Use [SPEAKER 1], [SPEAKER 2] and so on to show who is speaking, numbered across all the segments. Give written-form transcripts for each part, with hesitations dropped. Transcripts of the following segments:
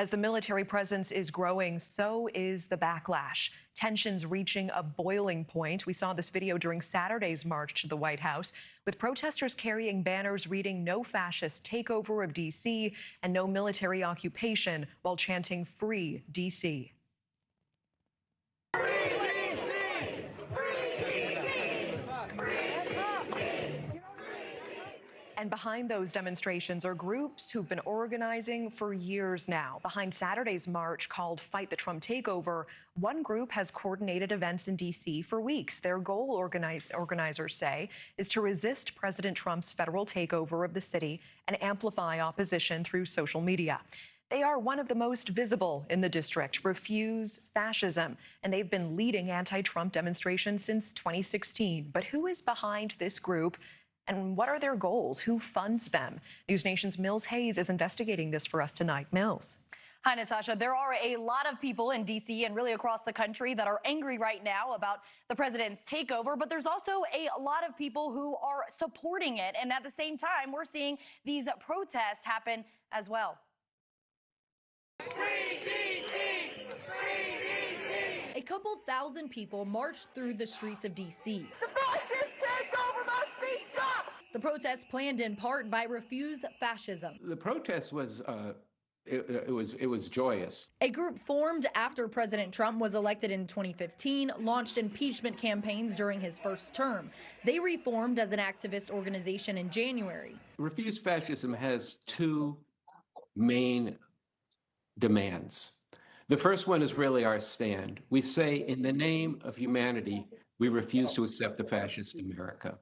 [SPEAKER 1] As the military presence is growing, so is the backlash. Tensions reaching a boiling point. We saw this video during Saturday's march to the White House, with protesters carrying banners reading "No fascist takeover of D.C." and "No military occupation," while chanting "Free D.C." And behind those demonstrations are groups who've been organizing for years now. Behind Saturday's march called Fight the Trump Takeover, one group has coordinated events in D.C. for weeks. Their goal, organizers say, is to resist President Trump's federal takeover of the city and amplify opposition through social media. They are one of the most visible in the district, Refuse Fascism, and they've been leading anti-Trump demonstrations since 2016. But who is behind this group? And what are their goals? Who funds them? NewsNation's Mills Hayes is investigating this for us tonight. Mills.
[SPEAKER 2] Hi, Natasha. There are a lot of people in D.C. and really across the country that are angry right now about the president's takeover, but there's also a lot of people who are supporting it. And at the same time, we're seeing these protests happen as well.
[SPEAKER 3] Free D.C. Free D.C.
[SPEAKER 2] A couple thousand people marched through the streets of D.C.
[SPEAKER 3] The fascist takeover must be stopped.
[SPEAKER 2] The protest planned in part by Refuse Fascism.
[SPEAKER 4] The protest was it was joyous.
[SPEAKER 2] A group formed after President Trump was elected in 2015 launched impeachment campaigns during his first term. They reformed as an activist organization in January.
[SPEAKER 4] Refuse Fascism has two main demands. The first one is really our stand. We say, in the name of humanity, we refuse to accept a fascist America.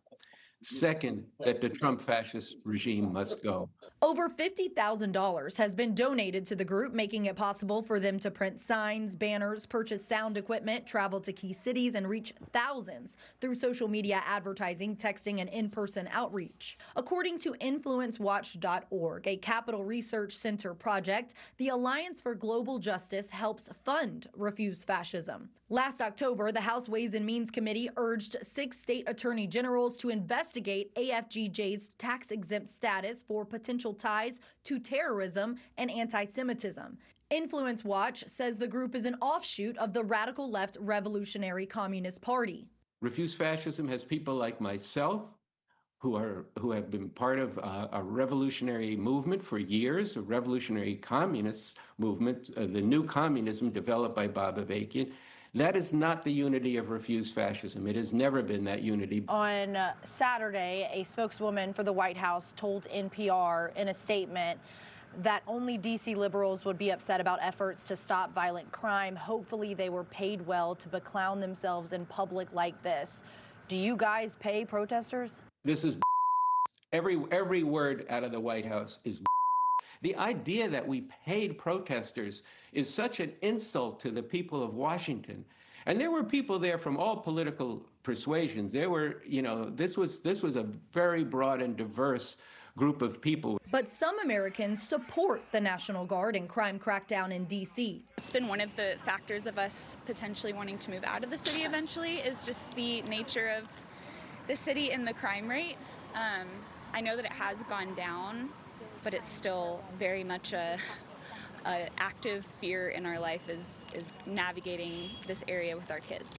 [SPEAKER 4] Second, that the Trump fascist regime must go.
[SPEAKER 2] Over $50,000 has been donated to the group, making it possible for them to print signs, banners, purchase sound equipment, travel to key cities, and reach thousands through social media advertising, texting, and in-person outreach. According to InfluenceWatch.org, a Capital Research Center project, the Alliance for Global Justice helps fund Refuse Fascism. Last October, the House Ways and Means Committee urged 6 state attorney generals to investigate AFGJ's tax-exempt status for potential ties to terrorism and anti-Semitism. Influence Watch says the group is an offshoot of the radical left Revolutionary Communist Party.
[SPEAKER 4] Refuse Fascism has people like myself who have been part of a revolutionary movement for years, a revolutionary communist movement, the new communism developed by Bob Avakian. That is not the unity of Refuse Fascism. It has never been that unity.
[SPEAKER 2] On Saturday, a spokeswoman for the White House told NPR in a statement that only D.C. liberals would be upset about efforts to stop violent crime. Hopefully they were paid well to beclown themselves in public like this. Do you guys pay protesters?
[SPEAKER 4] This is every word out of the White House is. The idea that we paid protesters is such an insult to the people of Washington. And there were people there from all political persuasions. There were, this was a very broad and diverse group of people.
[SPEAKER 2] But some Americans support the National Guard and crime crackdown in D.C.
[SPEAKER 5] It's been one of the factors of us potentially wanting to move out of the city eventually, is just the nature of the city and the crime rate. I know that it has gone down, but it's still very much a active fear in our life is navigating this area with our kids.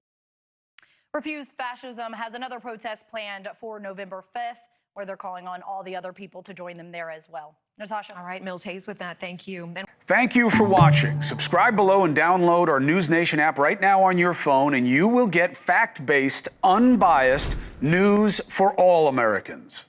[SPEAKER 2] Refuse Fascism has another protest planned for November 5th, where they're calling on all the other people to join them there as well. Natasha.
[SPEAKER 1] All right, Mills Hayes with that. Thank you.
[SPEAKER 6] Thank you for watching. Subscribe below and download our NewsNation app right now on your phone, and you will get fact-based, unbiased news for all Americans.